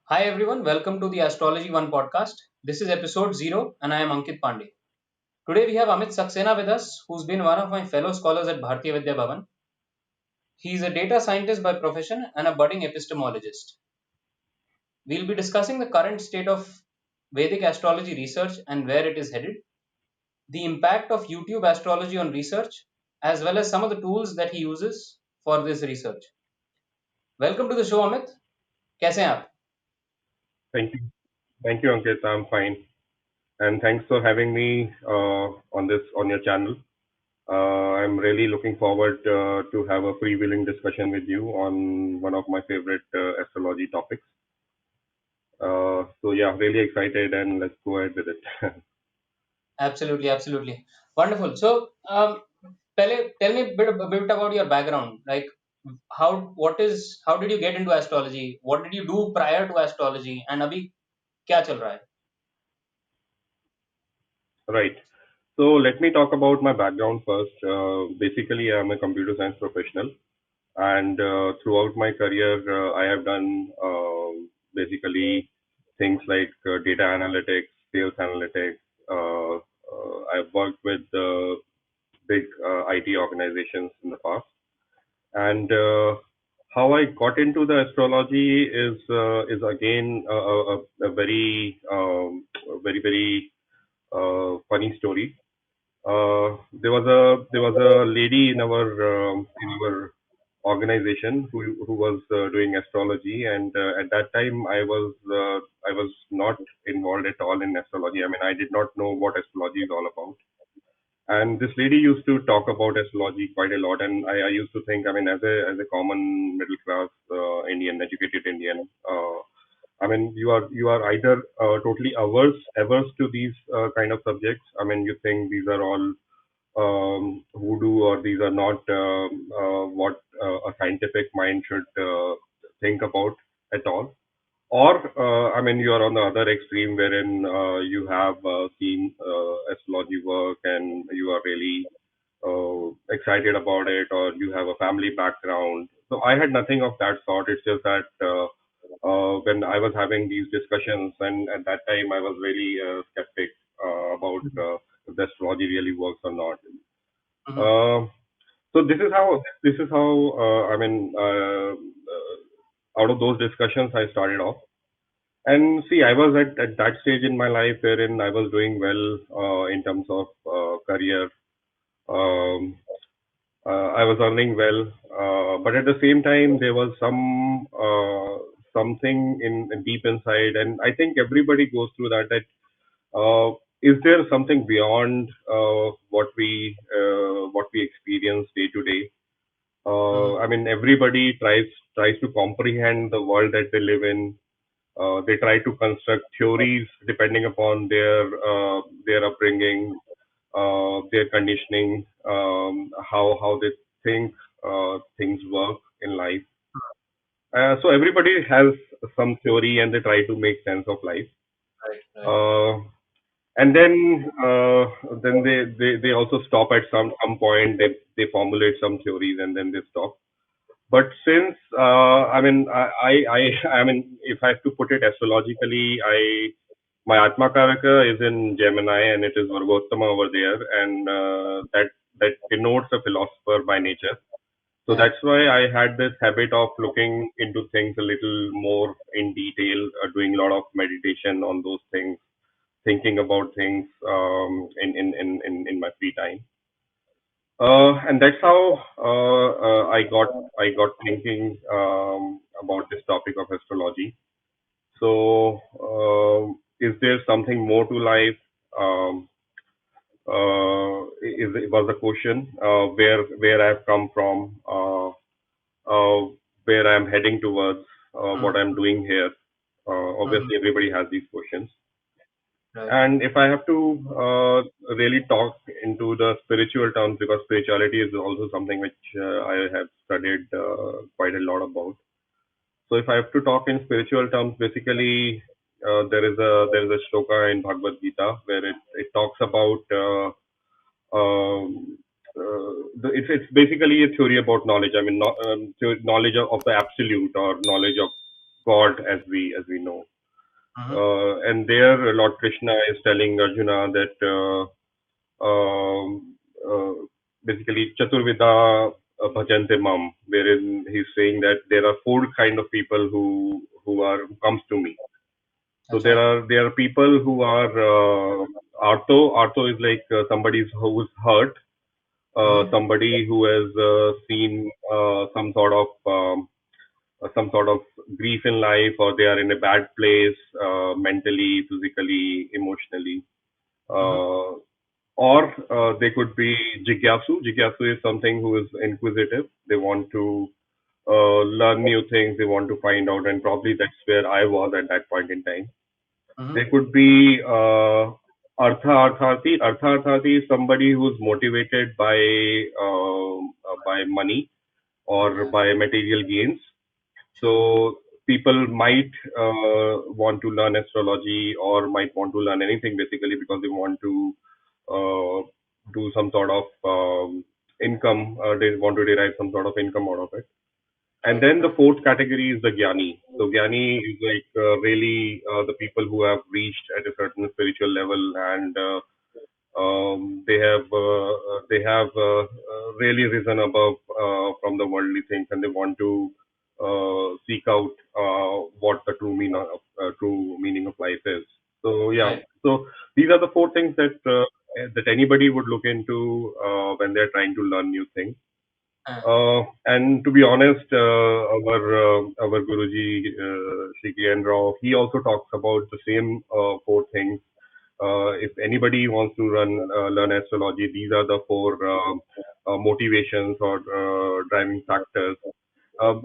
Hi everyone, welcome to the Astrology One Podcast. This is episode 0 and I am Ankit Pandey. Today we have Amit Saxena with us, who's been one of my fellow scholars at Bharatiya Vidya Bhavan. He is a data scientist by profession and a budding epistemologist. We'll be discussing the current state of Vedic astrology research and where it is headed, the impact of YouTube astrology on research, as well as some of the tools that he uses for this research. Welcome to the show, Amit. कैसे हैं आप? Thank you. Thank you, Ankit. I'm fine. And thanks for having me on your channel. I'm really looking forward to have a freewheeling discussion with you on one of my favorite astrology topics. So yeah, really excited and let's go ahead with it. Absolutely, absolutely. Wonderful. So, tell me a bit about your background. Like, how did you get into astrology? What did you do prior to astrology? And अभी क्या चल रहा है? Right. So let me talk about my background first. Basically, I'm a computer science professional, and throughout my career, I have done basically things like data analytics, sales analytics. I've worked with big IT organizations in the past, and how I got into the astrology is again a very very funny story. There was a lady in our organization who was doing astrology, and at that time I was not involved at all in astrology. I mean, I did not know what astrology is all about. And this lady used to talk about astrology quite a lot, and I used to think, I mean, as a common middle class Indian, educated Indian, I mean, you are either totally averse to these kind of subjects. I mean, you think these are all voodoo, or these are not what a scientific mind should think about at all. Or, I mean, you are on the other extreme wherein you have seen astrology work and you are really excited about it, or you have a family background. So I had nothing of that sort. It's just that when I was having these discussions, and at that time I was really skeptic about if the astrology really works or not. Mm-hmm. Uh, so this is how I mean, out of those discussions I started off. And see, I was at that stage in my life wherein I was doing well in terms of career. Um, I was earning well, but at the same time, there was something in deep inside, and I think everybody goes through that. That is there something beyond what we experience day to day? Mm-hmm. I mean, everybody tries to comprehend the world that they live in. They try to construct theories depending upon their upbringing, their conditioning, how they think things work in life. So everybody has some theory, and they try to make sense of life. Right, right. Uh, and then they also stop at some point. They formulate some theories, and then they stop. But since I mean, if I have to put it astrologically, I my Atma Karaka is in Gemini, and it is Vargottama over there, and that denotes a philosopher by nature. So Yeah. that's why I had this habit of looking into things a little more in detail, doing a lot of meditation on those things, thinking about things in my free time. And that's how I got thinking about this topic of astrology. So, is there something more to life? Um, was the question where I've come from, where I'm heading towards, what Mm-hmm. I'm doing here. Mm-hmm. Obviously, everybody has these questions. Right. And if I have to really talk into the spiritual terms, because spirituality is also something which I have studied quite a lot about. So if I have to talk in spiritual terms, basically there is a shloka in Bhagavad Gita where it talks about it's basically a theory about knowledge. I mean, knowledge of the absolute, or knowledge of God, as we know. Mm-hmm. And there, Lord Krishna is telling Arjuna that uh, basically Chaturvida bhajante mam, wherein he's saying that there are four kind of people who comes to me. So Acha. there are people who are artho. Artho is like somebody who's hurt, Mm-hmm. somebody who has seen some sort of grief in life, or they are in a bad place mentally, physically, emotionally. Mm-hmm. Uh, or they could be jigyasu. Jigyasu is something who is inquisitive. They want to learn new things. They want to find out, and probably that's where I was at that point in time. Mm-hmm. There could be artha arthati. Artha arthati is somebody who's motivated by money or Uh, by material gains. true. So people might want to learn astrology or might want to learn anything basically because they want to uh, do some sort of income. They want to derive some sort of income out of it. And Right. then the Right. fourth category is the Gyani. So Gyani is like really the people who have reached at a certain spiritual level, and they have really risen above from the worldly things, and they want to seek out what the true meaning of life is. So yeah, Right. so these are the four things that anybody would look into when they're trying to learn new things. Uh, And to be honest, our Guruji Shri Kiran Rao, he also talks about the same four things. If anybody wants to learn astrology, these are the four motivations or driving factors.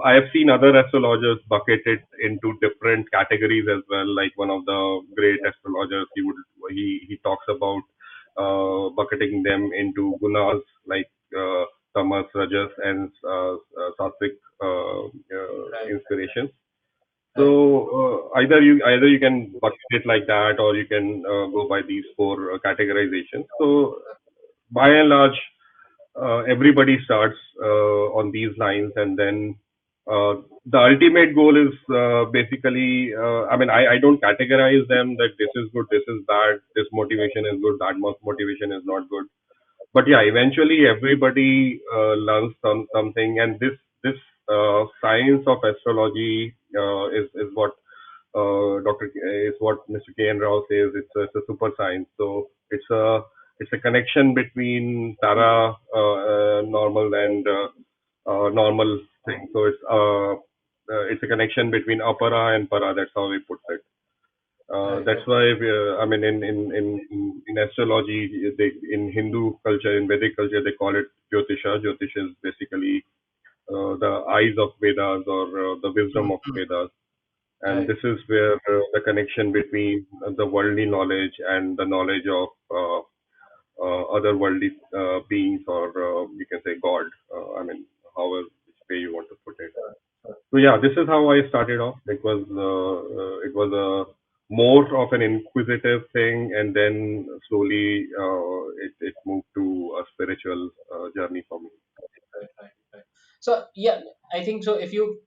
I have seen other astrologers bucket it into different categories as well. Like one of the great astrologers, he talks about bucketing them into gunas like tamas, rajas, and sattvic right. inspirations. So Right. either you can bucket it like that, or you can go by these four categorizations. So by and large, everybody starts on these lines, and then uh, the ultimate goal is basically, I mean, I don't categorize them that this is good, this is bad, this motivation is good, that motivation is not good. But yeah, eventually everybody learns something, and this science of astrology is what is what Mr. K. N. Rao says. It's a super science. So it's a connection between para normal and normal thing. So it's a connection between apara and para. That's how we put it. Right. That's Right. why I mean in astrology, in Hindu culture, in Vedic culture, they call it Jyotisha. Jyotish is basically the eyes of Vedas, or the wisdom of Mm-hmm. Vedas, and Right. this is where the connection between the worldly knowledge and the knowledge of other worldly beings, or you can say God. I mean, however which way you want to put it. So yeah, this is how I started off. It was a more of an inquisitive thing, and then slowly it moved to a spiritual journey for me. Right. Right. Right. So yeah, I think so. If you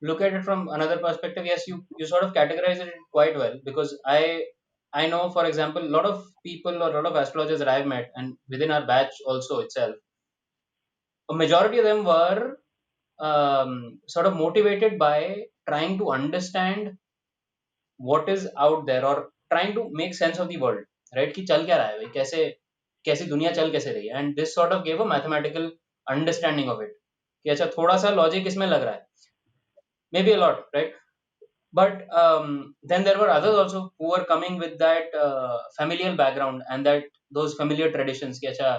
look at it from another perspective, yes, you sort of categorize it quite well, because I know, for example, a lot of people or a lot of astrologers that I've met, and within our batch also itself, a majority of them were sort of motivated by trying to understand what is out there, or trying to make sense of the world, right? कि चल क्या रहा है भाई, कैसे कैसी दुनिया चल कैसे रही है, and this sort of gave a mathematical understanding of it, कि अच्छा थोड़ा सा लॉजिक इसमें लग रहा है, maybe a lot, right? But then there were others also who were coming with that familial background and that those familiar traditions, कि अच्छा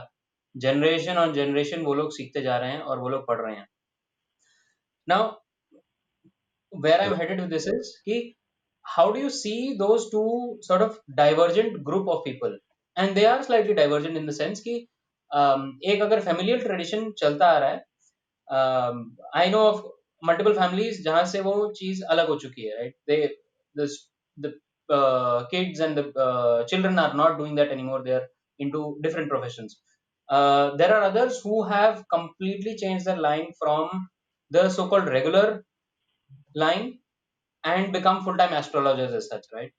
जनरेशन ऑन जनरेशन वो लोग सीखते जा रहे हैं और वो लोग पढ़ रहे हैं. Now where I'm headed with this is कि how do you see those two sort of divergent group of people, and they are slightly divergent in the sense कि एक अगर familial tradition चलता आ रहा है, I know of multiple families जहां से वो चीज अलग हो चुकी है, right? The kids and the children are not doing that anymore. They are into different professions. There are others who have completely changed their line from the so-called regular line, and become full-time astrologers as such, right?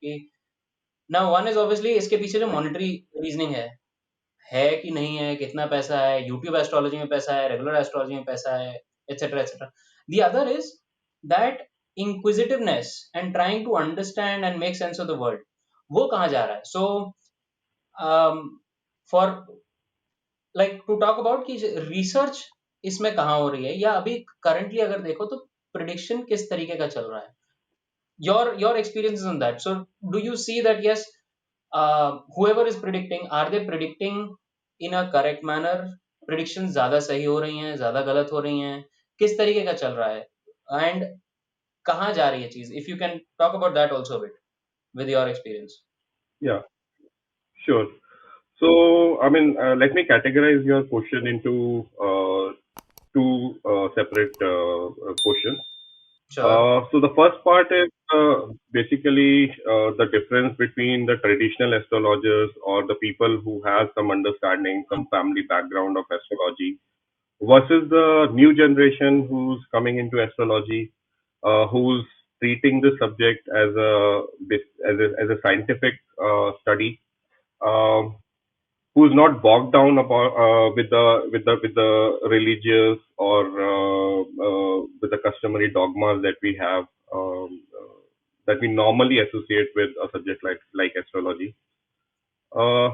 Now one is obviously इसके पीछे जो monetary reasoning है कि नहीं है, कितना पैसा है, यूट्यूब एस्ट्रोलॉजी में पैसा है, रेगुलर एस्ट्रोलॉजी में पैसा है, etcetera etcetera. The other is that inquisitiveness and trying to understand and make sense of the world, वो कहाँ जा रहा है? So for like to talk about कि research इसमें कहाँ हो रही है, या अभी currently अगर देखो तो prediction किस तरीके का चल रहा है? Your experiences on that. So do you see that yes, whoever is predicting, are they predicting in a correct manner? Predictions ज्यादा सही हो रही हैं, ज्यादा गलत हो रही हैं, किस तरीके का चल रहा है, and कहाँ जा रही है चीज? If you can talk about that also a bit with your experience. Yeah, sure. So, I mean, let me categorize your question into two separate questions. Sure. So the first part is basically the difference between the traditional astrologers or the people who have some understanding, some family background of astrology, versus the new generation who's coming into astrology, who's treating the subject as a scientific study, um, who's not bogged down about with the religious or with the customary dogmas that we have, that we normally associate with a subject like astrology. Uh,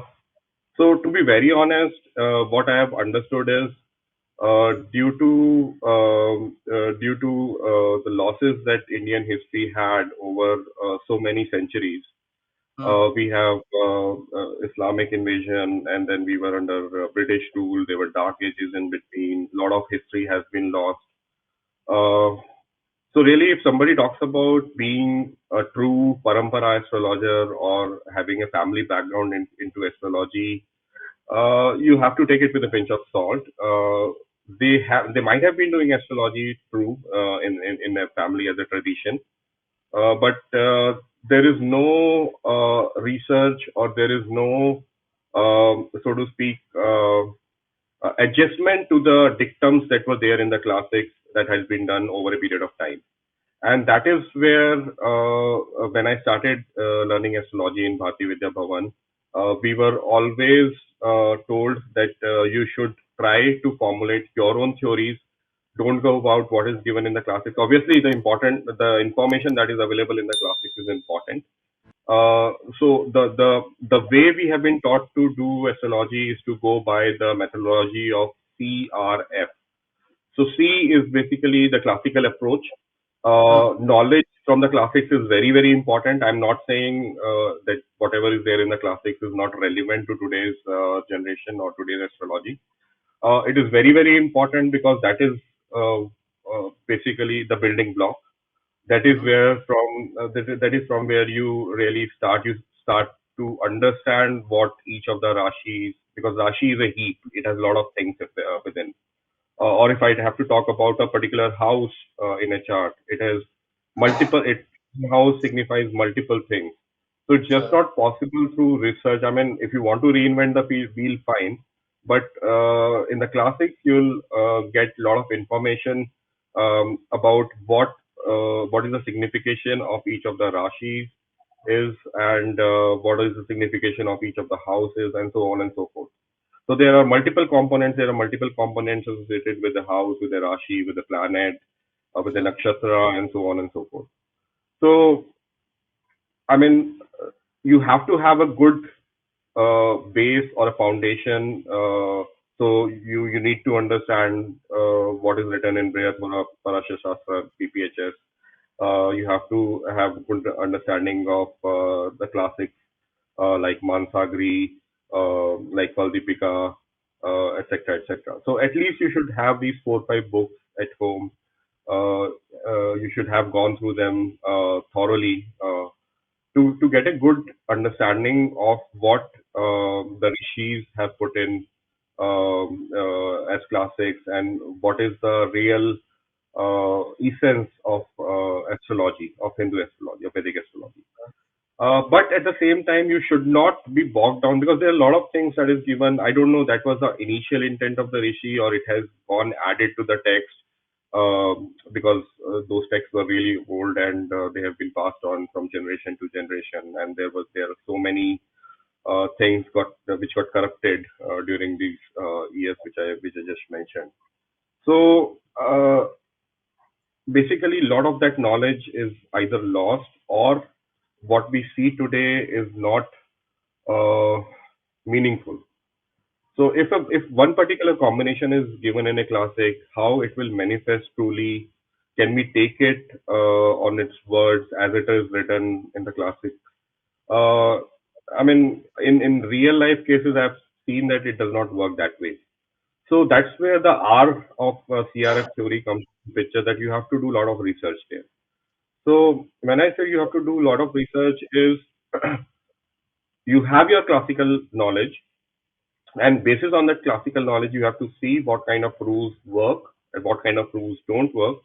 so to be very honest, what I have understood is due to the losses that Indian history had over so many centuries. Hmm. We have Islamic invasion, and then we were under British rule. There were dark ages in between. A lot of history has been lost. Uh, so really, if somebody talks about being a true parampara astrologer or having a family background into astrology, you have to take it with a pinch of salt. They might have been doing astrology true in their family as a tradition, but there is no research, or there is no, so to speak, adjustment to the dictums that were there in the classics that has been done over a period of time. And that is where, when I started learning astrology in Bharatiya Vidya Bhavan, we were always told that you should try to formulate your own theories. Don't go about what is given in the classics. Obviously, the information that is available in the classics is important. So the way we have been taught to do astrology is to go by the methodology of CRF. So C is basically the classical approach. Hmm. Knowledge from the classics is very, very important. I'm not saying that whatever is there in the classics is not relevant to today's generation or today's astrology. It is very, very important because that is basically the building block. That is Hmm. where that is from where you really start. You start to understand what each of the rashis, because rashi is a heap. It has a lot of things within. Or if I have to talk about a particular house in a chart, it has multiple. It house signifies multiple things. So it's just Sure. not possible through research. I mean, if you want to reinvent the wheel, fine. But in the classics, you'll get a lot of information about what is the signification of each of the rashis is, and what is the signification of each of the houses, and so on and so forth. So there are multiple components. There are multiple components associated with the house, with the Rashi, with the planet, with the Sure. nakshatra, and so on and so forth. So, I mean, you have to have a good base or a foundation. So you need to understand what is written in Brihathmana Parashya Shastra, PPHS. You have to have good understanding of the classics like Mansagri, like Valdipika, etc., etc. So at least you should have these 4 or 5 books at home. You should have gone through them thoroughly to get a good understanding of what the rishis have put in as classics, and what is the real essence of astrology, of Hindu astrology, of Vedic astrology. But at the same time, you should not be bogged down, because there are a lot of things that is given. I don't know that was the initial intent of the rishi, or it has gone added to the text. because those texts were really old and they have been passed on from generation to generation, and there are so many things which got corrupted during these years which I just mentioned. So basically, a lot of that knowledge is either lost, or what we see today is not uh, meaningful. So if one particular combination is given in a classic, how it will manifest truly, can we take it on its words as it is written in the classic? Uh, I mean, in real life cases, I've seen that it does not work that way. So that's where the R of CRF theory comes to picture, that you have to do a lot of research there. So when I say you have to do a lot of research is you have your classical knowledge, and basis on that classical knowledge, you have to see what kind of rules work and what kind of rules don't work,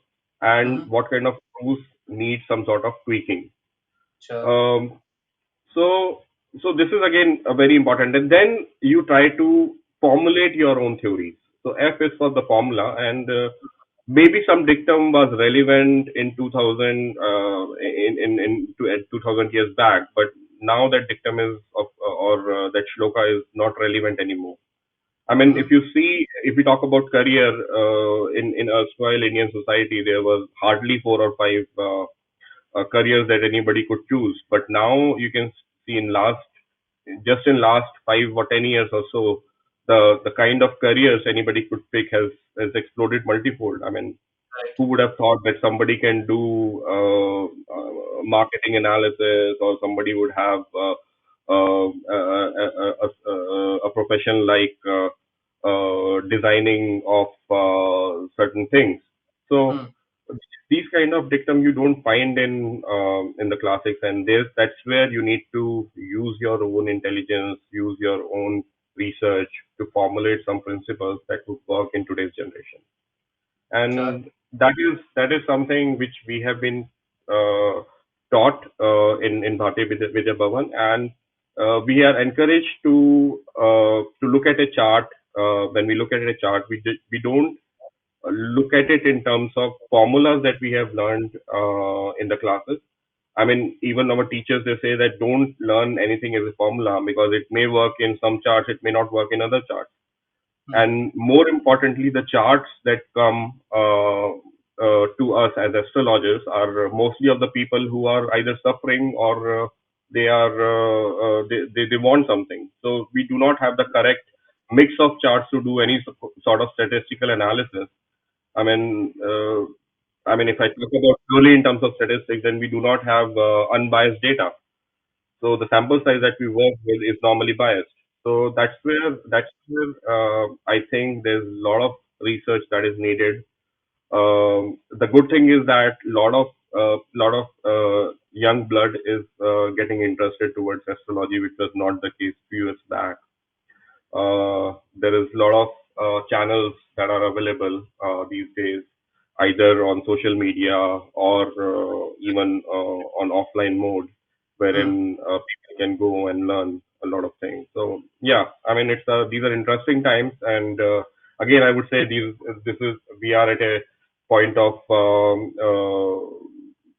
and Mm-hmm. what kind of rules need some sort of tweaking. Sure. Um, so, so this is again a very important. And then you try to formulate your own theories. So F is for the formula, and maybe some dictum was relevant in 2000, in 2000 years back, but now that dictum is of or that shloka is not relevant anymore. I mean, Mm-hmm. if we talk about career in erstwhile Indian society, there was hardly four or five careers that anybody could choose. But now you can see in last 5 or 10 years or so, the kind of careers anybody could pick has exploded multifold. I mean, Right. who would have thought that somebody can do marketing analysis, or somebody would have a profession like designing of certain things. So Mm. these kind of dictum you don't find in the classics, and that's where you need to use your own intelligence, use your own research to formulate some principles that would work in today's generation. Sure. And that is something which we have been taught in Bharatiya Vidya Bhavan, and we are encouraged to look at a chart. When we look at a chart, we don't look at it in terms of formulas that we have learned in the classes. I mean, even our teachers, they say that don't learn anything as a formula, because it may work in some charts, it may not work in other charts. Mm. And more importantly, the charts that come to us as astrologers are mostly of the people who are either suffering, or they want something. So we do not have the correct mix of charts to do any sort of statistical analysis. I mean, if I talk about purely in terms of statistics, then we do not have unbiased data. So the sample size that we work with is normally biased. So that's where I think there's a lot of research that is needed. The good thing is that a lot of young blood is getting interested towards astrology, which was not the case few years back. There is a lot of channels that are available these days, either on social media, or even on offline mode, Mm. wherein people can go and learn a lot of things. So yeah, I mean, these are interesting times, and again, I would say this is we are at a point of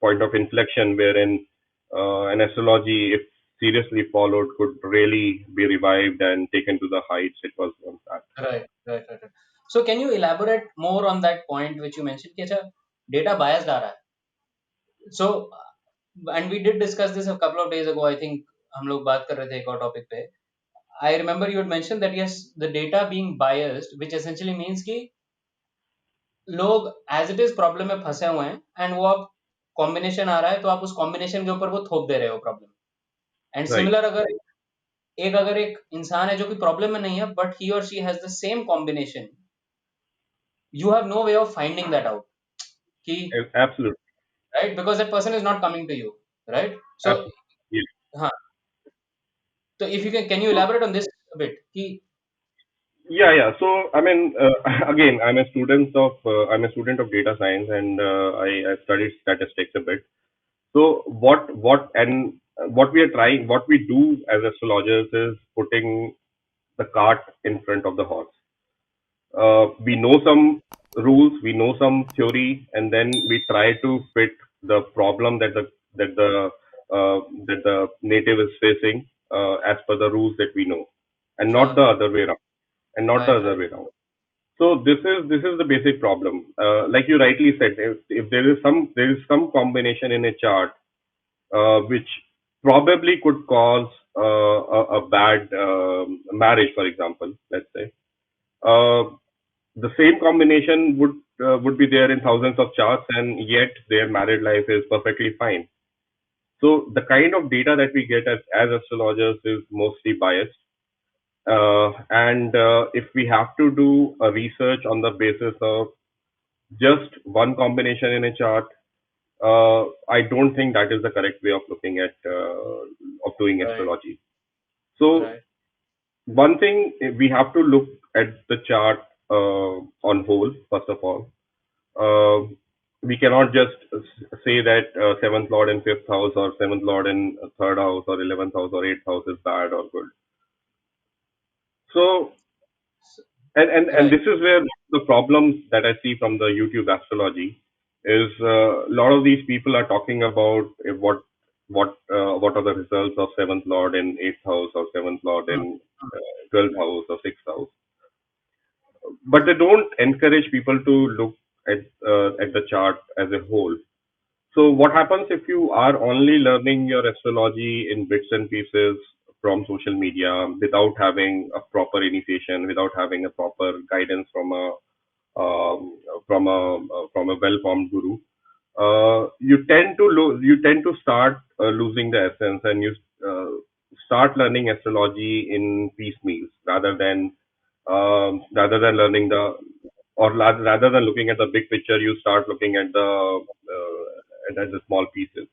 point of inflection, wherein an astrology, if seriously followed, could really be revived and taken to the heights it was once at. Right. Right. Right. Right. So can you elaborate more on that point which you mentioned? कि अच्छा data biased आ रहा है. So and we did discuss this a couple of days ago. I think हम लोग बात कर रहे थे एक और topic पे. I remember you had mentioned that yes, the data being biased, which essentially means कि लोग as it is problem में फंसे हुए हैं and वो अब combination आ रहा है तो आप उस combination के ऊपर वो थोप दे रहे हो problem. And Right. similar अगर एक इंसान है जो कि प्रॉब्लम में नहीं है but he or she has the same combination, you have no way of finding that out कि Absolutely. right, because that person is not coming to you, right? So Absolutely. Yeah. हाँ, so if you can you So, elaborate on this a bit कि yeah, yeah. So, I mean, again, I'm a student of data science, and I studied statistics a bit. So, what we do as astrologers is putting the cart in front of the horse. We know some rules, we know some theory, and then we try to fit the problem that the that the native is facing as per the rules that we know, and not the Sure. other way around. And not the Right, other right. way around. So this is the basic problem. Like you rightly said, if there is some combination in a chart which probably could cause a bad marriage, for example, let's say. Uh, the same combination would be there in thousands of charts, and yet their married life is perfectly fine. So the kind of data that we get as astrologers is mostly biased. And if we have to do a research on the basis of just one combination in a chart, I don't think that is the correct way of looking at of doing Right, astrology. So right. one thing we have to look at the chart on whole first of all. Uh, we cannot just say that seventh lord in fifth house or seventh lord in third house or 11th house or eighth house is bad or good. So S- and Right. this is where the problems that I see from the YouTube astrology is a lot of these people are talking about what are the results of seventh lord in eighth house or seventh lord Mm, in mm. 12th house or sixth house, but they don't encourage people to look at the chart as a whole. So what happens if you are only learning your astrology in bits and pieces from social media without having a proper initiation, without having a proper guidance um, from a well-formed guru? You tend to start losing the essence, and you uh, start learning astrology in piecemeals rather than learning rather than looking at the big picture. You start looking at the small pieces.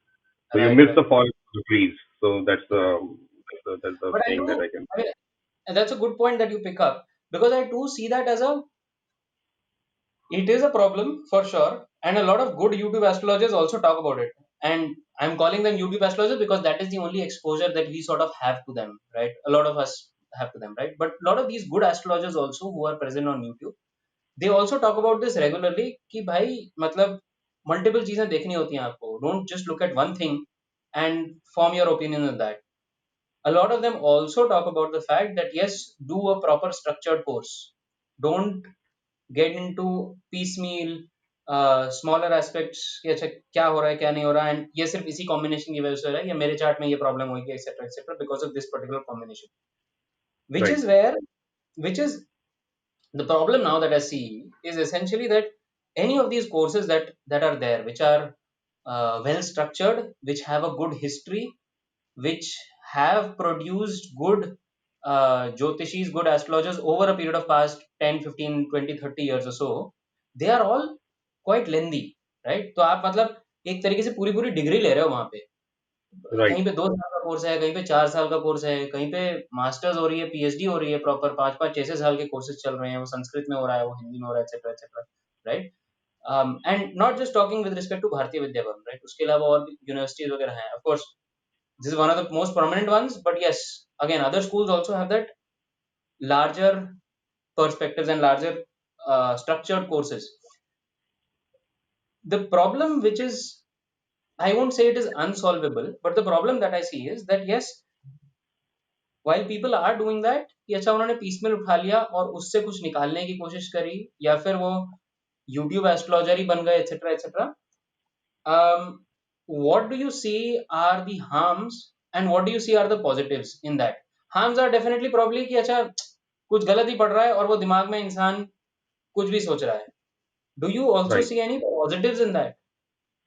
So you Right, miss right, the forest for the trees. So right. that's the But I saying that do, I can. I mean, and that's a good point that you pick up because I do see that as it is a problem for sure. And a lot of good YouTube astrologers also talk about it. And I'm calling them YouTube astrologers because that is the only exposure that we sort of have to them, right? A lot of us have to them, right? But a lot of these good astrologers also who are present on YouTube, they also talk about this regularly कि भाई मतलब multiple चीजें देखनी होती हैं आपको. Don't just look at one thing and form your opinion on that. A lot of them also talk about the fact that yes, do a proper structured course. Don't get into piecemeal smaller aspects कि अच्छा क्या हो रहा है क्या नहीं हो रहा है एंड ये सिर्फ इसी कॉम्बिनेशन की वजह से हो रहा है या मेरे चार्ट में ये प्रॉब्लम होगी etcetera etcetera because of this particular combination which Right, is where which is the problem now that I see is essentially that any of these courses that are there which are well structured which have a good history which have produced good Jyotishis, good astrologers over a period of past 10, 15, 20, 30 years or so, they are all quite lengthy, right? तो आप मतलब एक तरीके से पूरी पूरी degree ले रहे हो वहां पे right, कहीं पे 2 साल का कोर्स है कहीं पे 4 साल का कोर्स है कहीं पे मास्टर्स हो रही है पीएचडी हो रही है प्रॉपर 5 5 6 6 साल के कोर्सेज चल रहे हैं वो संस्कृत में हो रहा है वो हिंदी में हो रहा है etcetera etcetera right and not just talking with respect to Bharatiya Vidya भवन राइट उसके अलावा और भी यूनिवर्सिटीज वगैरह हैं of course this is one of the most prominent ones but yes again other schools also have that larger perspectives and larger structured courses the problem which is I won't say it is unsolvable but the problem that I see is that yes while people are doing that कि अच्छा उन्होंने piecemeal उठा लिया और उससे कुछ निकालने की कोशिश करी या फिर वो यूट्यूब एस्ट्रोलॉजर ही बन गए etcetera etcetera um, what do you see are the harms and what do you see are the positives in that harms are definitely probably कि अच्छा कुछ गलत ही पढ़ रहा है और वो दिमाग में इंसान कुछ भी सोच रहा है do you also right. see any positives in that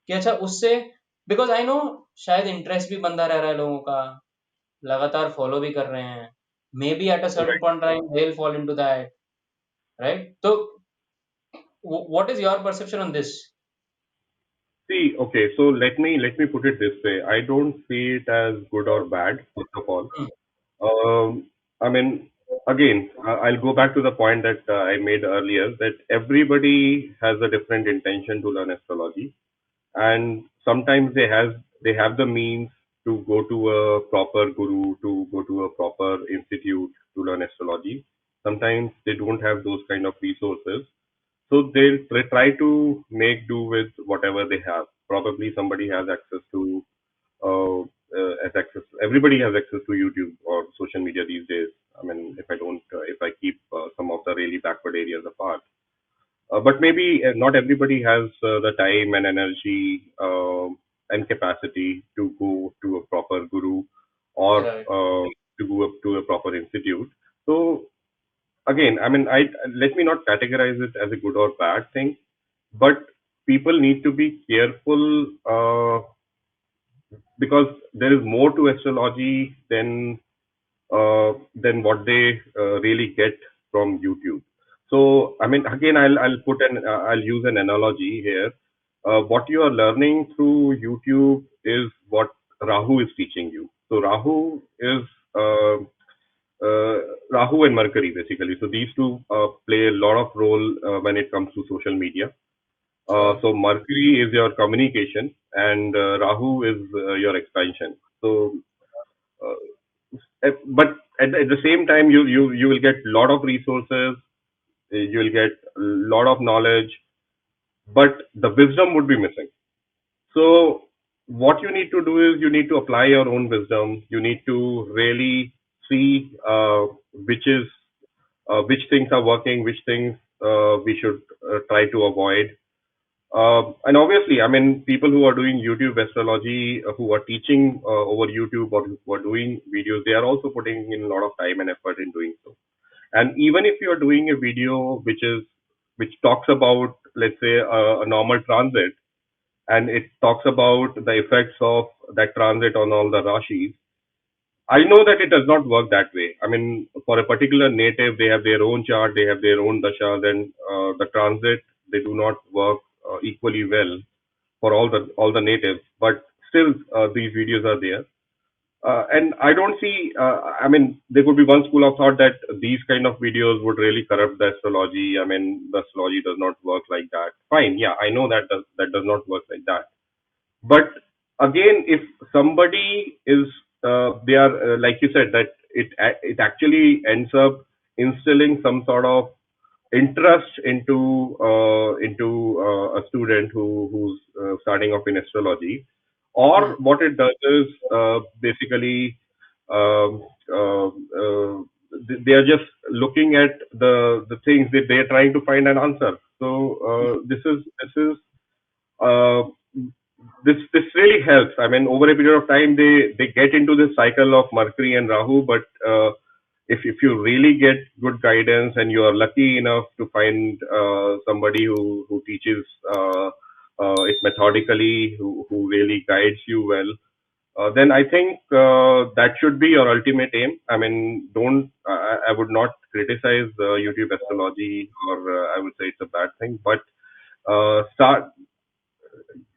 कि अच्छा उससे because I know शायद इंटरेस्ट भी बंदा रह रहा है लोगों का लगातार फॉलो भी कर रहे हैं maybe at a certain point time they will fall into that right तो what is your perception on this See, okay, so let me put it this way. I don't see it as good or bad, first of all. I mean, again, I'll go back to the point that I made earlier that everybody has a different intention to learn astrology, and sometimes they have the means to go to a proper guru, to go to a proper institute to learn astrology. Sometimes they don't have those kind of resources, so they try to make do with whatever they have. Probably somebody has access to everybody has access to YouTube or social media these days. I mean, if I keep some of the really backward areas apart, but maybe not everybody has the time and energy and capacity to go to a proper guru or Right. to go up to a proper institute. So again, I mean, I let me not categorize it as a good or bad thing, but people need to be careful because there is more to astrology than what they really get from YouTube. So, I mean, again, I'll use an analogy here. What you are learning through YouTube is what Rahu is teaching you. So uh, uh, Rahu and Mercury basically. So these two play a lot of role when it comes to social media. Right. So Mercury is your communication, and Rahu is your expansion. So uh, but at the same time, you will get a lot of resources, you will get a lot of knowledge, but the wisdom would be missing. So what you need to do is you need to apply your own wisdom. You need to really see which things are working, which things we should try to avoid. And obviously, I mean, people who are doing YouTube astrology, who are teaching over YouTube or who are doing videos, they are also putting in a lot of time and effort in doing so. And even if you are doing a video which talks about, let's say, a normal transit, and it talks about the effects of that transit on all the rashis, I know that it does not work that way. I mean, for a particular native, they have their own chart, they have their own dasha, then the transit, they do not work equally well for all the natives. But still, these videos are there. And I don't see, I mean, there could be one school of thought that these kind of videos would really corrupt the astrology. I mean, the astrology does not work like that. Fine, yeah, I know that does not work like that. But again, if somebody is, they are, like you said, that it actually ends up instilling some sort of interest into a student who's starting off in astrology, Hmm. or what it does is basically um, uh, uh, they are just looking at the things that they are trying to find an answer. So this is uh, this really helps. I mean, over a period of time, they get into this cycle of Mercury and Rahu. But if you really get good guidance and you are lucky enough to find somebody who teaches it methodically, who really guides you well, then I think that should be your ultimate aim. I mean, don't I would not criticize YouTube astrology, or I would say it's a bad thing, but start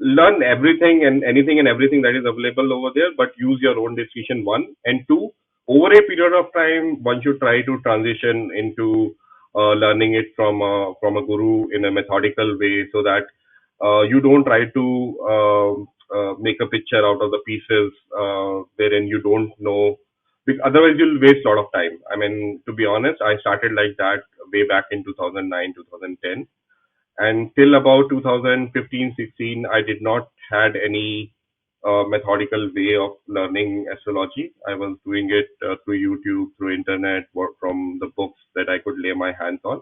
learn everything and anything and everything that is available over there, but use your own decision, one. And two, over a period of time, one should try to transition into learning it from a guru in a methodical way, so that you don't try to make a picture out of the pieces wherein you don't know. Otherwise, you'll waste a lot of time. I mean, to be honest, I started like that way back in 2009, 2010, and till about 2015-16, I did not had any methodical way of learning astrology. I was doing it through YouTube, through internet, or from the books that I could lay my hands on.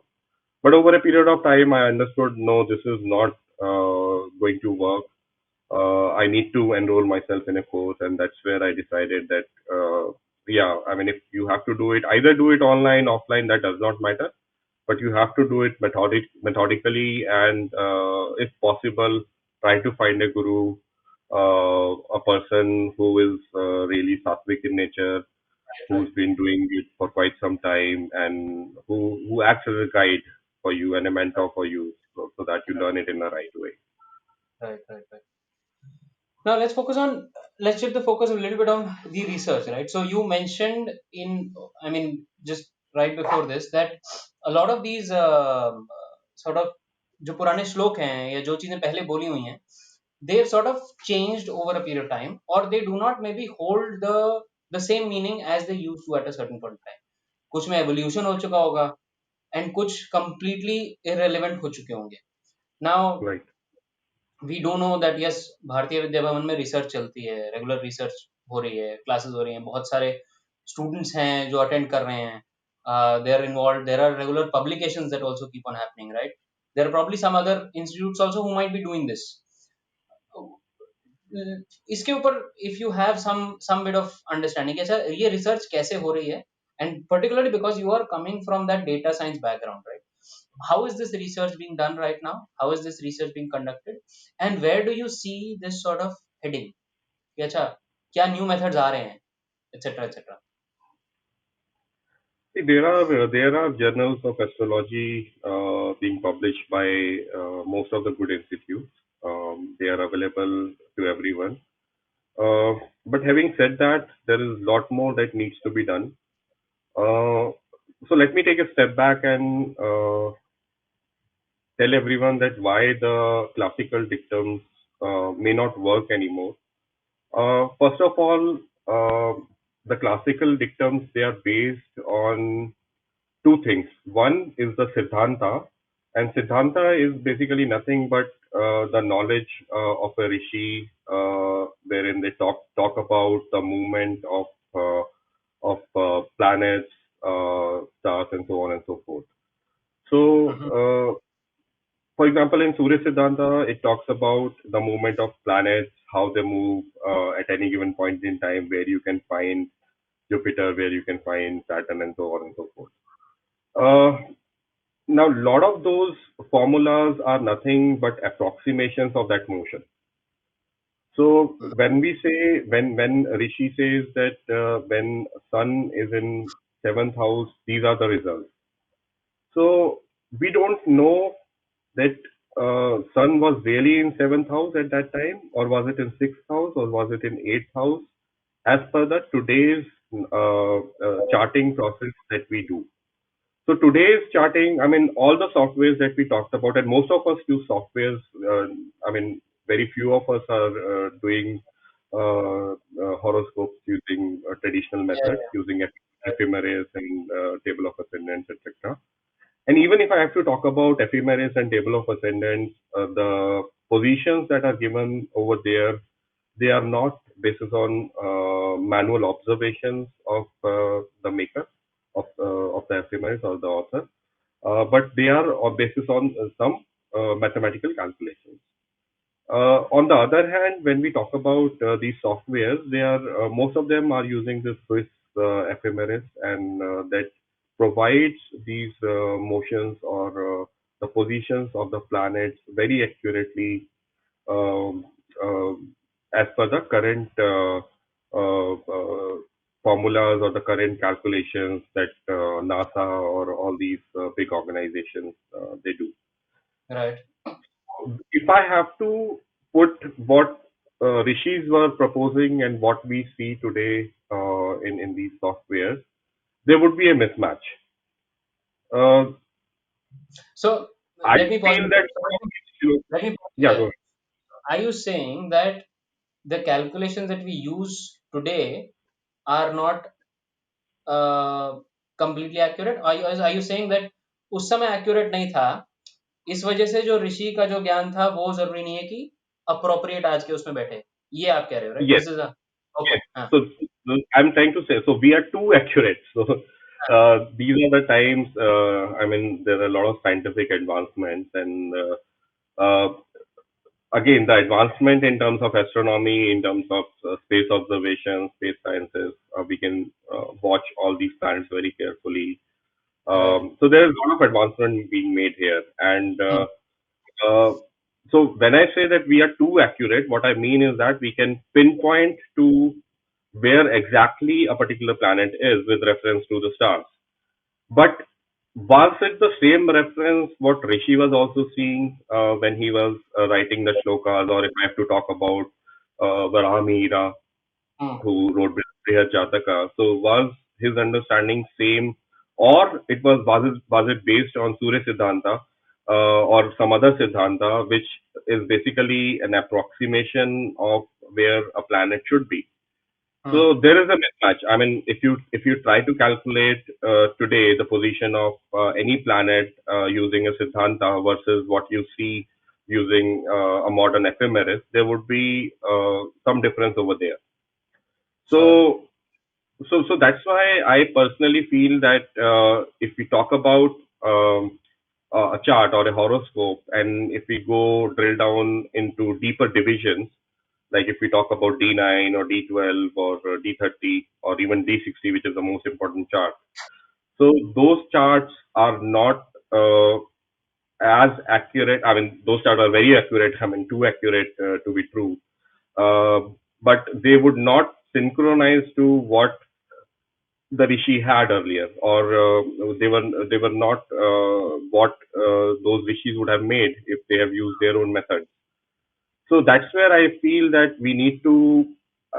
But over a period of time, I understood, no, this is not going to work. I need to enroll myself in a course, and that's where I decided that, yeah, I mean, if you have to do it, either do it online, offline, that does not matter, but you have to do it methodically, and if possible, try to find a guru, a person who is really sattvic in nature, Right. who's been doing it for quite some time, and who acts as a guide for you and a mentor for you, so that you learn it in the right way. Right. Right. Right. Now let's shift the focus a little bit on the research, right? So you mentioned I mean, just right before this, that a lot of these sort of जो पुराने श्लोक हैं या जो चीजें पहले बोली हुई हैं, they've sort of changed over a period of time, or they do not maybe hold the same meaning as they used to at a certain point of time. कुछ में एवोल्यूशन हो चुका होगा, एंड कुछ कंप्लीटली इररेलेवेंट हो चुके होंगे. Now right. We do know that yes, Bharatiya Vidya भवन में रिसर्च चलती है, रेगुलर रिसर्च हो रही है, क्लासेस हो रही हैं, बहुत सारे स्टूडेंट्स हैं जो अटेंड कर रहे हैं, they are involve, there are regular publications that also keep on happening, right? There are probably some other institutes also who might be doing this. इसके ऊपर if you have some bit of understanding, अच्छा ये research कैसे हो रही है, and particularly because you are coming from that data science background, right? How is this research being done right now? How is this research being conducted? And where do you see this sort of heading? कि अच्छा क्या new methods आ रहे हैं, etc etc. See, there are journals of astrology being published by most of the good institutes. They are available to everyone. But having said that, there is a lot more that needs to be done. So let me take a step back and tell everyone that why the classical dictums may not work anymore. First of all, the classical dictums, they are based on two things. One is the Siddhanta, and Siddhanta is basically nothing but the knowledge of a rishi, wherein they talk about the movement of planets, stars, and so on and so forth. So, Mm-hmm. for example, in Surya Siddhanta, it talks about the movement of planets, how they move at any given point in time, where you can find Jupiter, where you can find Saturn, and so on and so forth. Uh, Now, a lot of those formulas are nothing but approximations of that motion. So when we say when Rishi says that when Sun is in seventh house, these are the results. So we don't know that Sun was really in seventh house at that time, or was it in sixth house, or was it in eighth house, as per the today's charting process that we do. So today's charting, I mean, all the softwares that we talked about, and most of us use softwares. I mean, very few of us are doing horoscopes using traditional Yeah, methods, yeah. using ephemeris and table of ascendants, etc. And even if I have to talk about ephemeris and table of ascendants, the positions that are given over there, they are not based on manual observations of the maker of the ephemeris or the author, but they are basis on some mathematical calculations. On the other hand, when we talk about these softwares, they are most of them are using the Swiss ephemeris, and that provides these motions or the positions of the planets very accurately, um, uh, as per the current formulas or the current calculations that NASA or all these big organizations they do. Right. If I have to put what rishis were proposing and what we see today in these softwares, there would be a mismatch. Uh, So I let me pause feel you that there. some of these, Let me pause you yeah, go there. ahead. Are you saying that the calculations that we use today are not uh, completely accurate? Are you saying that उस समय accurate नहीं था, इस वजह से जो ऋषि का जो ज्ञान था वो जरूरी नहीं है कि अप्रोप्रिएट आज के उसमें बैठे, ये आप कह रहे हो, right? Yes, this is a okay. yes. हाँ. So I'm trying to say, so we are too accurate. So these are the times. I mean, there are a lot of scientific advancements, and again, the advancement in terms of astronomy, in terms of space observation, space sciences, we can watch all these planets very carefully. Right. So there is a lot of advancement being made here, and Hmm. uh, so when I say that we are too accurate, what I mean is that we can pinpoint to where exactly a particular planet is with reference to the stars. But was it the same reference what Rishi was also seeing when he was writing the shlokas, or if I have to talk about Varahamihira, Hmm. who wrote Brihad Jataka? So was his understanding same, or was it based on Surya Siddhanta or some other Siddhanta, which is basically an approximation of where a planet should be? Hmm. So there is a mismatch. I mean, if you try to calculate today the position of any planet using a Siddhanta versus what you see using a modern ephemeris, there would be some difference over there. Sure. So so that's why I personally feel that if we talk about a chart or a horoscope, and if we go drill down into deeper divisions, like if we talk about D9 or D12 or D30 or even D60, which is the most important chart. So those charts are not as accurate. I mean, those charts are very accurate. I mean, too accurate to be true. Uh, but they would not synchronize to what the rishi had earlier, or they were not what those rishis would have made if they have used their own methods. So that's where I feel that we need to,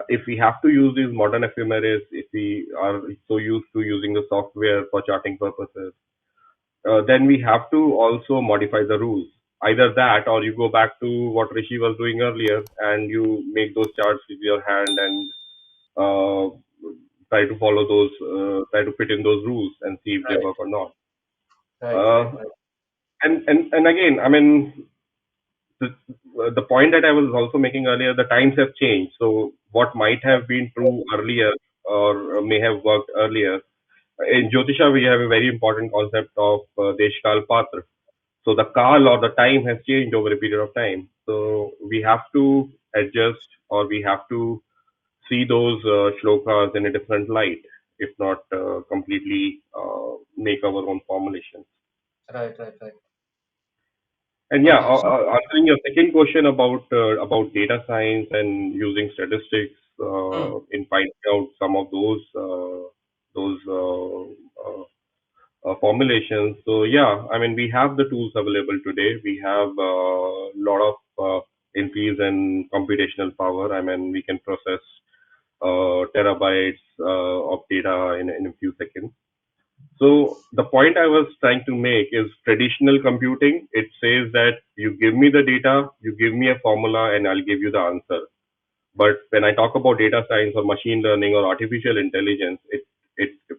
if we have to use these modern ephemeris, if we are so used to using the software for charting purposes, then we have to also modify the rules. Either that, or you go back to what Rishi was doing earlier, and you make those charts with your hand and uh, try to follow those, try to fit in those rules and see if they Right. work or not. Right. Uh, Right. Right. and again, I mean, the, the point that I was also making earlier, the times have changed. So what might have been true earlier or may have worked earlier. In Jyotisha, we have a very important concept of Deshkal Patra. So the Kal or the time has changed over a period of time. So we have to adjust, or we have to see those shlokas in a different light, if not completely make our own formulations. Right. Right. Right. And yeah, Okay. So. answering your second question about data science and using statistics Hmm. in finding out some of those formulations. So yeah, I mean we have the tools available today. We have a lot of increase in computational power. I mean we can process terabytes of data in a few seconds. So the point I was trying to make is traditional computing. It says that you give me the data, you give me a formula, and I'll give you the answer. But when I talk about data science or machine learning or artificial intelligence, it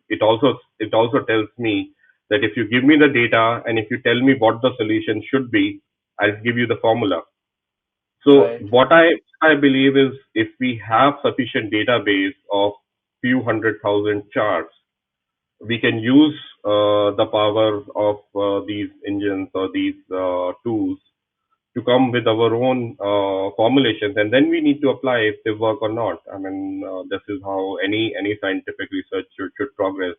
it also tells me that if you give me the data and if you tell me what the solution should be, I'll give you the formula. So Right. what I believe is if we have sufficient database of few hundred thousand charts, we can use the power of these engines or these tools to come with our own formulations, and then we need to apply if they work or not. I mean, this is how any scientific research should progress,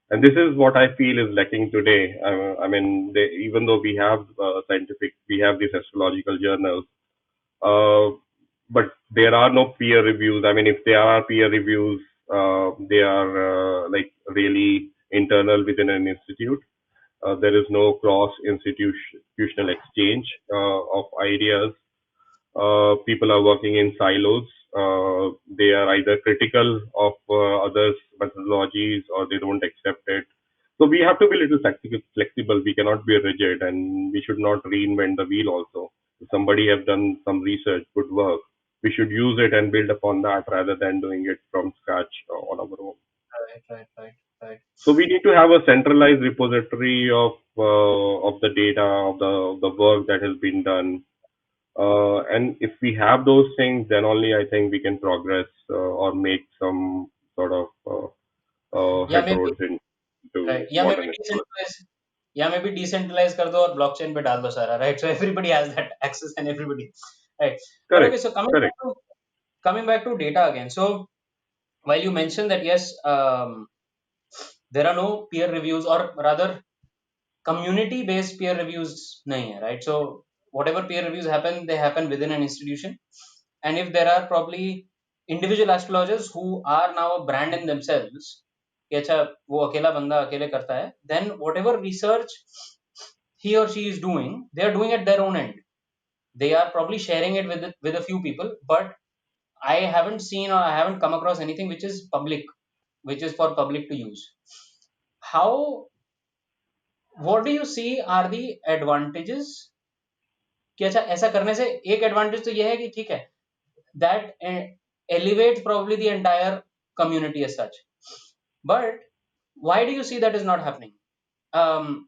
and this is what I feel is lacking today. I mean, even though we have we have these astrological journals, uh, but there are no peer reviews. I mean, if there are peer reviews, they are like really internal within an institute. There is no cross institutional exchange of ideas. People are working in silos. They are either critical of others' methodologies or they don't accept it. So we have to be a little flexible. We cannot be rigid, and we should not reinvent the wheel. Also, if somebody have done some research, good work, we should use it and build upon that rather than doing it from scratch on our own. Right. Right. Right. Right. So we need to have a centralized repository of the data of the work that has been done. And if we have those things, then only I think we can progress or make some sort of Yeah. Maybe. headroads Right. into Yeah. Maybe modern astrology. decentralize. Yeah. Maybe decentralize कर दो और blockchain पे डाल दो सारा. Right. So everybody has that access and everybody. Right. But okay. Correct, So correct. coming back to data again. So while you mentioned that yes, there are no peer reviews, or rather community based peer reviews nahi hai, right? So whatever peer reviews happen, they happen within an institution. And if there are probably individual astrologers who are now a brand in themselves कि अच्छा वो अकेला बंदा अकेले करता है, then whatever research he or she is doing, they are doing at their own end. They are probably sharing it with a few people, but I haven't seen or I haven't come across anything which is public, which is for public to use. How, what do you see are the advantages कि अच्छा ऐसा करने से एक advantage तो ये है कि ठीक है, that elevates probably the entire community as such. But why do you see that is not happening? Um,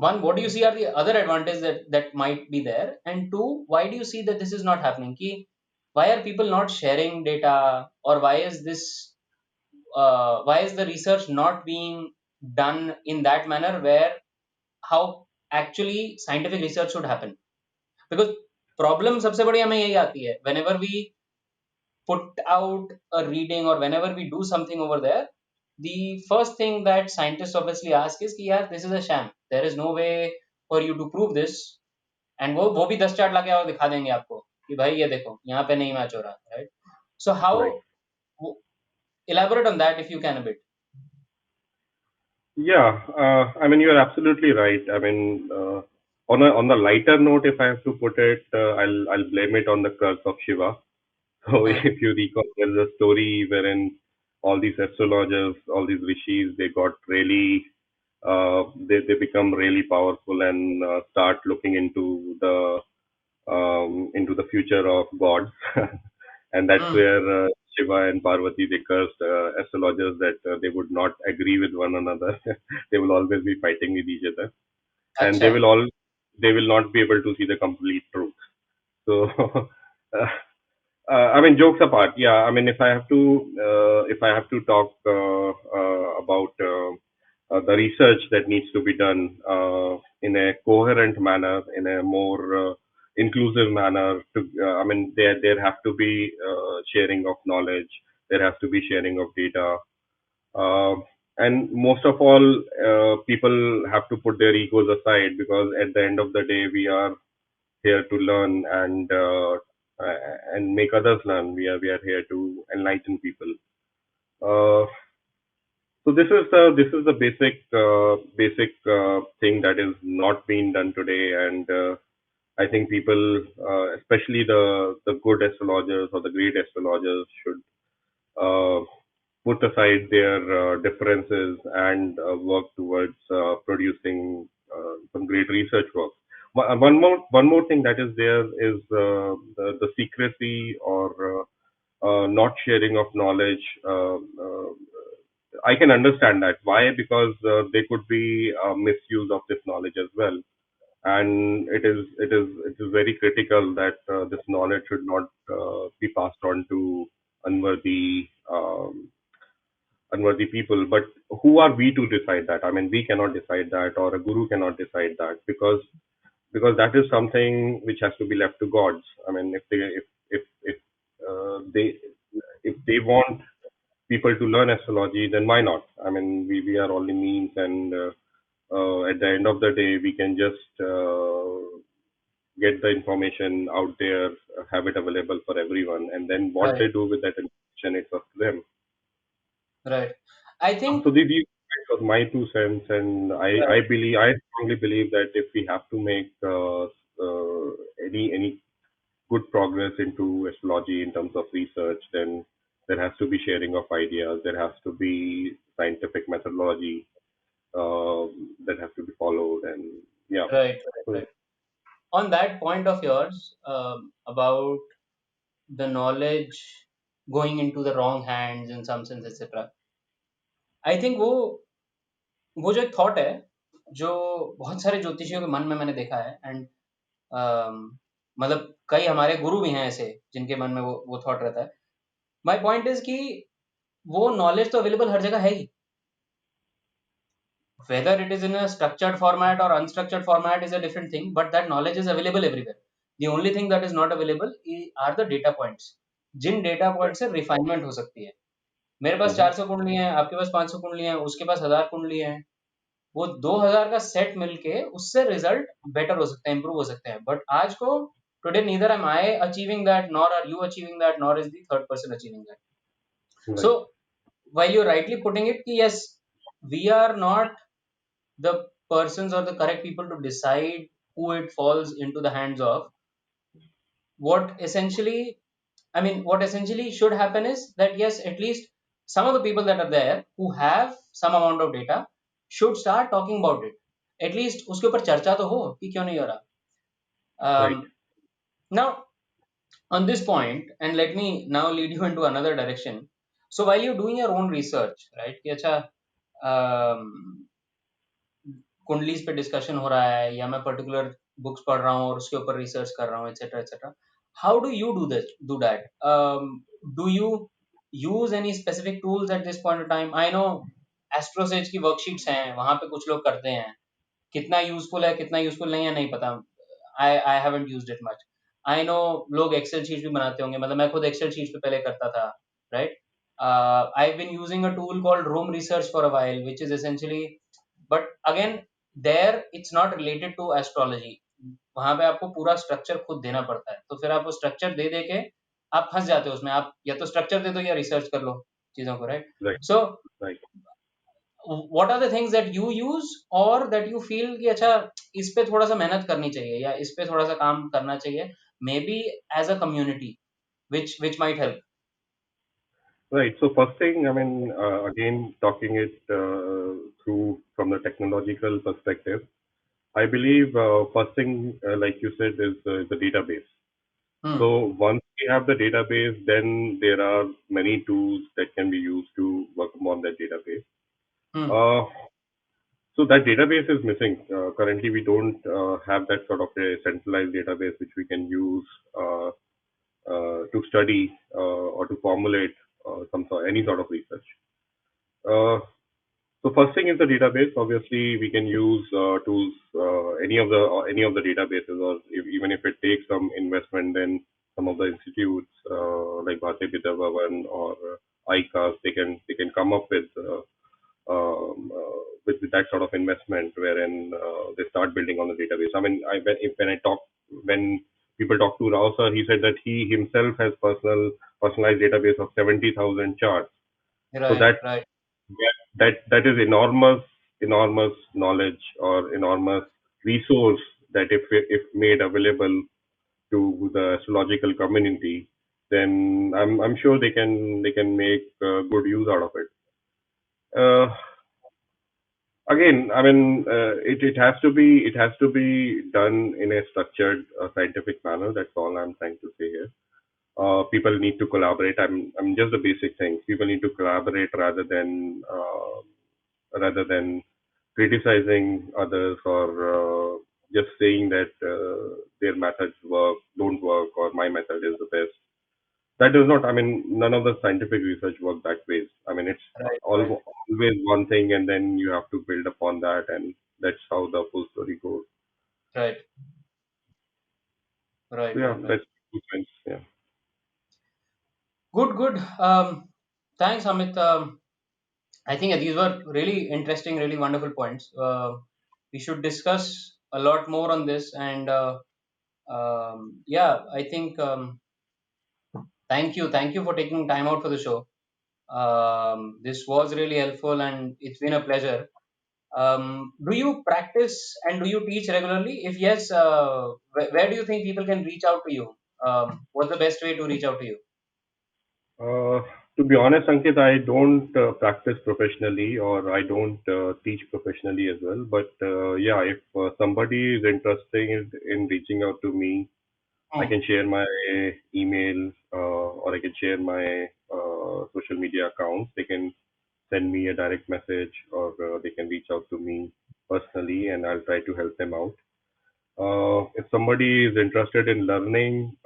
One, what do you see are the other advantages that might be there? And two, why do you see that this is not happening? Why are people not sharing data, or why is the research not being done in that manner where how actually scientific research should happen? Because problem सबसे बड़ी हमें यही आती है, whenever we put out a reading or whenever we do something over there, the first thing that scientists obviously ask is कि यार this is a sham, there is no way for you to prove this, and वो भी 10 chart लाके और दिखा देंगे आपको कि भाई ये देखो यहाँ पे नहीं मैच हो रहा, right? So how, Right. elaborate on that if you can a bit. Yeah, I mean, you're absolutely right. I mean, on the lighter note, if I have to put it, I'll blame it on the curse of Shiva. So Hmm. if you recall, there's a story wherein all these astrologers, all these rishis, they got really, they become really powerful and start looking into the future of gods, and that's Hmm. where Shiva and Parvati they cursed astrologers that they would not agree with one another. They will always be fighting with each other, and अच्छा. they will not be able to see the complete truth. So, I mean, jokes apart, yeah. I mean, if I have to talk about the research that needs to be done in a coherent manner, in a more inclusive manner, I mean, there have to be sharing of knowledge, there has to be sharing of data, uh, and most of all, people have to put their egos aside because at the end of the day, we are here to learn and make others learn. We are here to enlighten people. Uh, so this is the basic thing that is not being done today, and I think people, especially the good astrologers or the great astrologers, should uh, put aside their differences and work towards producing some great research work. One more thing that is there is the secrecy or not sharing of knowledge. I can understand that. Why? Because there could be misuse of this knowledge as well, and it is very critical that this knowledge should not be passed on to unworthy unworthy people. But who are we to decide that? I mean, we cannot decide that, or a guru cannot decide that, because that is something which has to be left to gods. I mean, if if they want people to learn astrology, then why not? I mean, we are only means, and at the end of the day, we can just get the information out there, have it available for everyone, and then what Right. they do with that information, it's up to them. Right. I think. So these was my 2 cents, and Right. I strongly believe that if we have to make any good progress into astrology in terms of research, then there has to be sharing of ideas. There has to be scientific methodology that has to be followed, and yeah. Right. Right. So Right. On that point of yours, about the knowledge going into the wrong hands in some sense, etc. I think वो जो एक thought है जो बहुत सारे ज्योतिषियों के मन में मैंने देखा है, एंड मतलब कई हमारे गुरु भी हैं ऐसे जिनके मन में वो थॉट रहता है. माय पॉइंट इज कि वो नॉलेज तो अवेलेबल हर जगह है ही, whether it is in a structured format or unstructured format is a different thing, but that knowledge is available everywhere. The only thing that is not available are the data points, जिन data point से refinement हो सकती है. मेरे पास mhm, 400 कुंडली हैं, आपके पास 500 कुंडली हैं, उसके पास 1000 कुंडली हैं. वो 2000 का सेट मिलके उससे रिजल्ट बेटर हो सकते हैं, इंप्रूव हो सकते हैं. बट आज को today neither am I achieving that, nor are you achieving that, nor is the third person achieving that. right, So while you're rightly putting it कि yes, we are not the persons or the correct people to decide who it falls into the hands of. What essentially, I mean, what essentially should happen is that yes, at least some of the people that are there who have some amount of data should start talking about it. At least उसके ऊपर चर्चा तो हो कि क्यों नहीं हो रहा. right, Now On this point, and let me now lead you into another direction. So while you're doing your own research, right? कि अच्छा कुंडलीज पे डिस्कशन हो रहा है या मैं पर्टिकुलर बुक्स पढ़ रहा हूँ और उसके ऊपर रिसर्च कर रहा हूँ etcetera etcetera, how do you do that? Do you use any specific tools at this point of time? I know AstroSage की वर्कशीट्स हैं, वहां पे कुछ लोग करते हैं, कितना यूजफुल है कितना यूजफुल नहीं है नहीं पता। I haven't used it much. I know लोग एक्सेल शीट भी बनाते होंगे, मतलब मैं खुद एक्सेल शीट पे पहले करता था, right? I've been using a tool called Room Research for a while, which is essentially, but again, there it's not related to astrology. वहां पे आपको पूरा स्ट्रक्चर खुद देना पड़ता है, तो फिर आप वो स्ट्रक्चर दे दे के आप फंस जाते हो उसमें। आप या तो स्ट्रक्चर दे दो या रिसर्च कर लो चीजों को, right? Right, so right. What are the things that you use और दैट यू फील कि अच्छा इस पे थोड़ा सा मेहनत करनी चाहिए या इस पे थोड़ा सा काम करना चाहिए, maybe as a community, which might help? Right. So first thing, I mean, again, talking it through from the technological perspective, I believe first thing, like you said, is the database. Hmm. So once we have the database, then there are many tools that can be used to work on that database. Hmm. Uh, so that database is missing. Currently, we don't have that sort of a centralized database which we can use to study or to formulate any sort of research. Uh, So first thing is the database. Obviously, we can use tools, any of the databases, or even if it takes some investment, then some of the institutes like Bharatiya Vidya Bhavan or ICAS, they can come up with that sort of investment, wherein they start building on the database. I mean, when people talk to Rao sir, he said that he himself has personalized database of 70,000 charts. So Right, right. that is enormous knowledge or enormous resource that if made available to the astrological community, then I'm sure they can make good use out of it. Again, I mean, it has to be done in a structured scientific manner. That's all I'm trying to say here. People need to collaborate. I'm just the basic things. People need to collaborate rather than criticizing others or just saying that their methods don't work, or my method is the best. That does not. I mean, none of the scientific research works that way. I mean, it's Right, right, always one thing, and then you have to build upon that, and that's how the full story goes. right, So right, yeah, right, right. that's two points. Yeah. Good, good. Thanks, Amit. I think these were really interesting, really wonderful points. We should discuss a lot more on this, and yeah, I think thank you for taking time out for the show. This was really helpful, and it's been a pleasure. Do you practice and do you teach regularly? If yes, where do you think people can reach out to you? What's the best way to reach out to you? Uh, to be honest, Ankit, I don't practice professionally or I don't teach professionally as well. But yeah, if somebody is interested in reaching out to me, I Hmm. can share my email or I can share my social media accounts. They can send me a direct message or they can reach out to me personally and I'll try to help them out. If somebody is interested in learning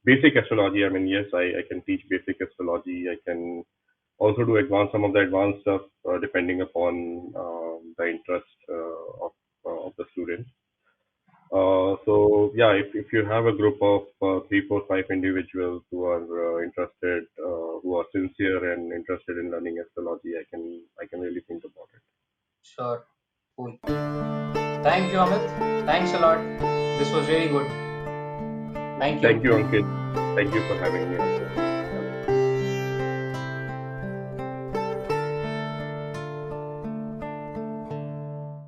basic astrology, I mean, yes, I can teach basic astrology. I can also do some of the advanced stuff depending upon the interest of the student. So yeah, if you have a group of three, four, five individuals who are interested, who are sincere and interested in learning astrology, I can really think about it. Sure. Cool. Thank you, Amit. Thanks a lot. This was really good. Thank Thank you. you, Ankit. Thank you for having me on.